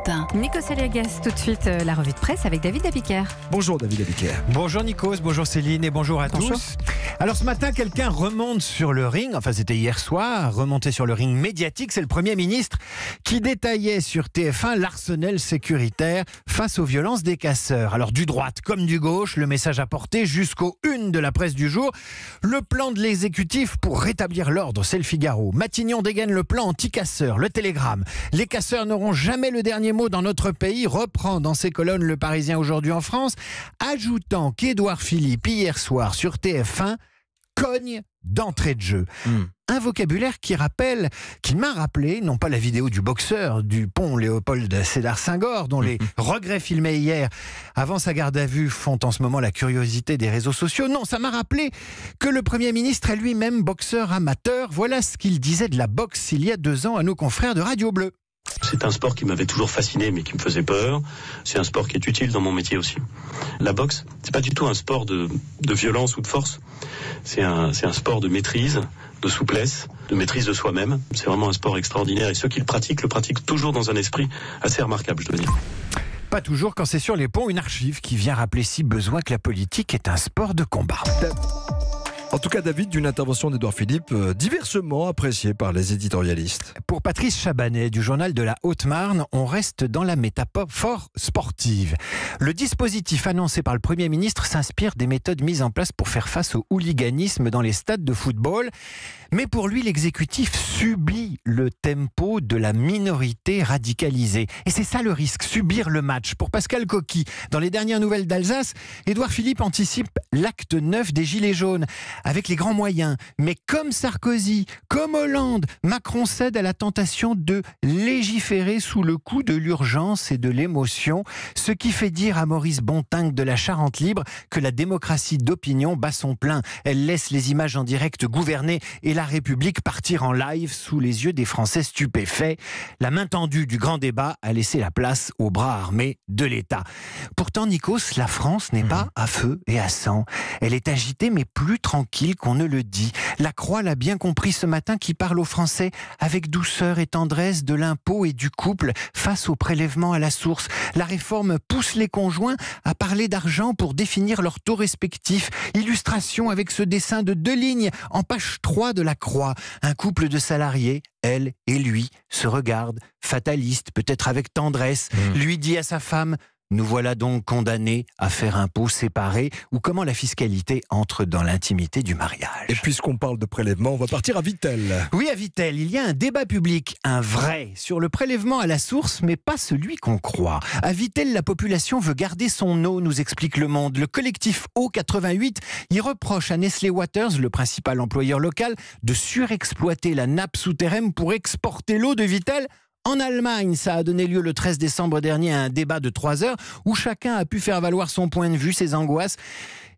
Europe 1. Nikos Aliagas, tout de suite la revue de presse avec David Abiker. Bonjour David Abiker. Bonjour Nikos, bonjour Céline et bonjour à tous. Alors ce matin, quelqu'un remonte sur le ring, enfin c'était hier soir, remonté sur le ring médiatique, c'est le Premier ministre qui détaillait sur TF1 l'arsenal sécuritaire face aux violences des casseurs. Alors du droite comme du gauche, le message apporté jusqu'aux unes de la presse du jour. Le plan de l'exécutif pour rétablir l'ordre, c'est le Figaro. Matignon dégaine le plan anti-casseurs, le Télégramme. Les casseurs n'auront jamais le dernier mot dans notre pays, reprend dans ses colonnes le Parisien aujourd'hui en France, ajoutant qu'Édouard Philippe, hier soir sur TF1, cogne d'entrée de jeu. Un vocabulaire qui m'a rappelé, non pas la vidéo du boxeur du pont Léopold Sédar Senghor, dont les regrets filmés hier avant sa garde à vue font en ce moment la curiosité des réseaux sociaux. Non, ça m'a rappelé que le Premier ministre est lui-même boxeur amateur. Voilà ce qu'il disait de la boxe il y a 2 ans à nos confrères de Radio Bleu. C'est un sport qui m'avait toujours fasciné mais qui me faisait peur. C'est un sport qui est utile dans mon métier aussi. La boxe, c'est pas du tout un sport de violence ou de force. C'est un sport de maîtrise, de souplesse, de maîtrise de soi-même. C'est vraiment un sport extraordinaire et ceux qui le pratiquent toujours dans un esprit assez remarquable, je dois dire. Pas toujours quand c'est sur les ponts, une archive qui vient rappeler si besoin que la politique est un sport de combat. En tout cas, David, d'une intervention d'Édouard Philippe diversement appréciée par les éditorialistes. Pour Patrice Chabanet du journal de la Haute-Marne, on reste dans la métaphore sportive. Le dispositif annoncé par le Premier ministre s'inspire des méthodes mises en place pour faire face au hooliganisme dans les stades de football. Mais pour lui, l'exécutif subit le tempo de la minorité radicalisée. Et c'est ça le risque, subir le match. Pour Pascal Coqui, dans les dernières nouvelles d'Alsace, Édouard Philippe anticipe l'acte 9 des Gilets jaunes. Avec les grands moyens. Mais comme Sarkozy, comme Hollande, Macron cède à la tentation de légiférer sous le coup de l'urgence et de l'émotion, ce qui fait dire à Maurice Bontingue de la Charente Libre que la démocratie d'opinion bat son plein. Elle laisse les images en direct gouverner et la République partir en live sous les yeux des Français stupéfaits. La main tendue du grand débat a laissé la place aux bras armés de l'État. Pourtant, Nikos, la France n'est pas à feu et à sang. Elle est agitée mais plus tranquille qu'on ne le dit. La Croix l'a bien compris ce matin, qui parle aux Français avec douceur et tendresse de l'impôt et du couple face au prélèvement à la source. La réforme pousse les conjoints à parler d'argent pour définir leurs taux respectifs. Illustration avec ce dessin de 2 lignes en page 3 de la Croix. Un couple de salariés, elle et lui, se regardent, fatalistes, peut-être avec tendresse. Lui dit à sa femme: nous voilà donc condamnés à faire impôts séparés, ou comment la fiscalité entre dans l'intimité du mariage. Et puisqu'on parle de prélèvement, on va partir à Vittel. Oui, à Vittel, il y a un débat public, un vrai, sur le prélèvement à la source, mais pas celui qu'on croit. À Vittel, la population veut garder son eau, nous explique Le Monde. Le collectif Eau88 y reproche à Nestlé Waters, le principal employeur local, de surexploiter la nappe souterraine pour exporter l'eau de Vittel en Allemagne. Ça a donné lieu le 13 décembre dernier à un débat de 3 heures où chacun a pu faire valoir son point de vue, ses angoisses,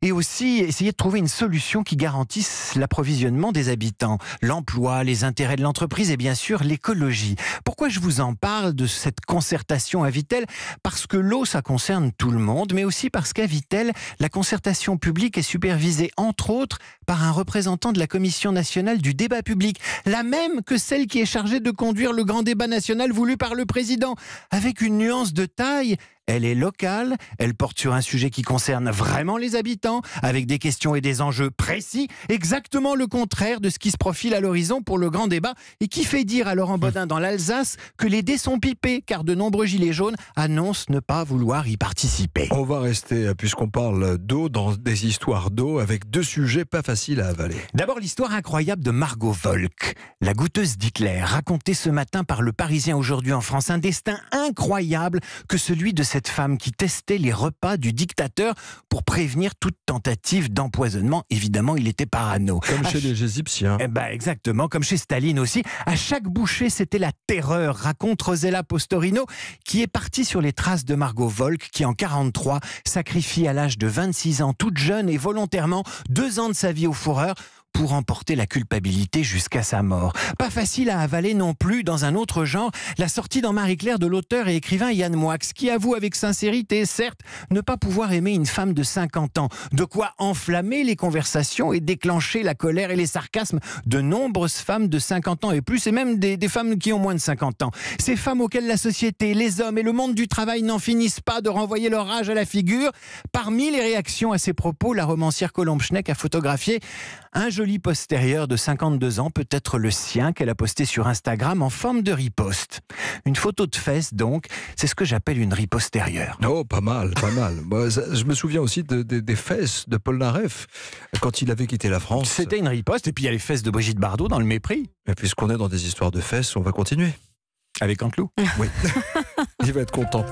et aussi essayer de trouver une solution qui garantisse l'approvisionnement des habitants, l'emploi, les intérêts de l'entreprise et bien sûr l'écologie. Pourquoi je vous en parle de cette concertation à Vittel? Parce que l'eau, ça concerne tout le monde, mais aussi parce qu'à Vittel, la concertation publique est supervisée entre autres par un représentant de la Commission nationale du débat public, la même que celle qui est chargée de conduire le grand débat national voulu par le président, avec une nuance de taille. Elle est locale, elle porte sur un sujet qui concerne vraiment les habitants, avec des questions et des enjeux précis, exactement le contraire de ce qui se profile à l'horizon pour le grand débat, et qui fait dire à Laurent Bodin dans l'Alsace que les dés sont pipés, car de nombreux gilets jaunes annoncent ne pas vouloir y participer. On va rester, puisqu'on parle d'eau, dans des histoires d'eau, avec 2 sujets pas faciles à avaler. D'abord, l'histoire incroyable de Margot Volk, la goûteuse d'Hitler, racontée ce matin par le Parisien aujourd'hui en France. Un destin incroyable que celui de cette femme qui testait les repas du dictateur pour prévenir toute tentative d'empoisonnement. Évidemment, il était parano. Comme chez les Égyptiens. Exactement, comme chez Staline aussi. À chaque bouchée, c'était la terreur, raconte Rosella Postorino, qui est partie sur les traces de Margot Volk, qui en 1943 sacrifie à l'âge de 26 ans, toute jeune et volontairement, 2 ans de sa vie au fourreur pour emporter la culpabilité jusqu'à sa mort. Pas facile à avaler non plus, dans un autre genre, la sortie dans Marie-Claire de l'auteur et écrivain Yann Moix, qui avoue avec sincérité, certes, ne pas pouvoir aimer une femme de 50 ans. De quoi enflammer les conversations et déclencher la colère et les sarcasmes de nombreuses femmes de 50 ans et plus, et même des femmes qui ont moins de 50 ans. Ces femmes auxquelles la société, les hommes et le monde du travail n'en finissent pas de renvoyer leur âge à la figure. Parmi les réactions à ces propos, la romancière Colombe Schneck a photographié un joli postérieur de 52 ans, peut-être le sien, qu'elle a posté sur Instagram en forme de riposte. Une photo de fesses donc, c'est ce que j'appelle une ripostérieure. Oh, pas mal, pas mal. Moi, je me souviens aussi des fesses de Paul Naref quand il avait quitté la France. C'était une riposte, et puis il y a les fesses de Brigitte Bardot dans Le Mépris. Et puisqu'on est dans des histoires de fesses, on va continuer. Avec Antelou. Oui. Il va être content.